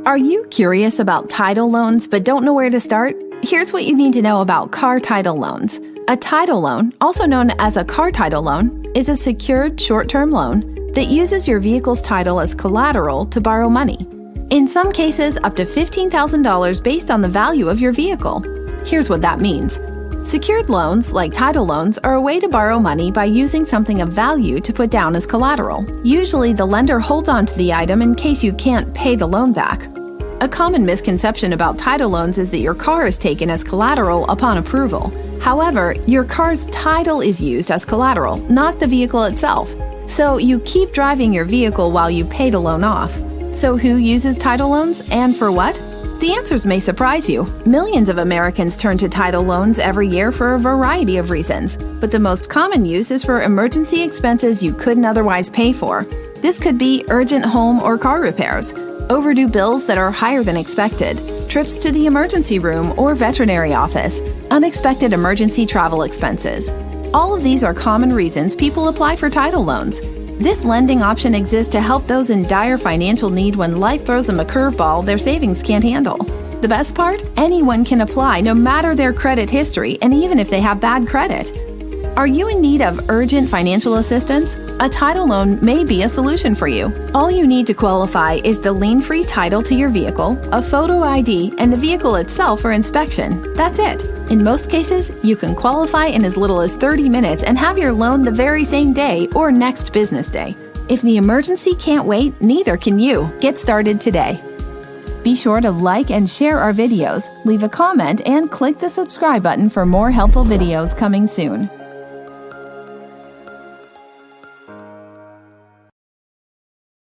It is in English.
Are you curious about title loans but don't know where to start? Here's what you need to know about car title loans. A title loan, also known as a car title loan, is a secured short-term loan that uses your vehicle's title as collateral to borrow money. In some cases, up to $15,000 based on the value of your vehicle. Here's what that means. Secured loans, like title loans, are a way to borrow money by using something of value to put down as collateral. Usually, the lender holds on to the item in case you can't pay the loan back. A common misconception about title loans is that your car is taken as collateral upon approval. However, your car's title is used as collateral, not the vehicle itself. So you keep driving your vehicle while you pay the loan off. So who uses title loans and for what? The answers may surprise you. Millions of Americans turn to title loans every year for a variety of reasons, but the most common use is for emergency expenses you couldn't otherwise pay for. This could be urgent home or car repairs, overdue bills that are higher than expected, trips to the emergency room or veterinary office, unexpected emergency travel expenses. All of these are common reasons people apply for title loans. This lending option exists to help those in dire financial need when life throws them a curveball their savings can't handle. The best part? Anyone can apply no matter their credit history and even if they have bad credit. Are you in need of urgent financial assistance? A title loan may be a solution for you. All you need to qualify is the lien-free title to your vehicle, a photo ID, and the vehicle itself for inspection. That's it. In most cases, you can qualify in as little as 30 minutes and have your loan the very same day or next business day. If the emergency can't wait, neither can you. Get started today. Be sure to like and share our videos, leave a comment, and click the subscribe button for more helpful videos coming soon.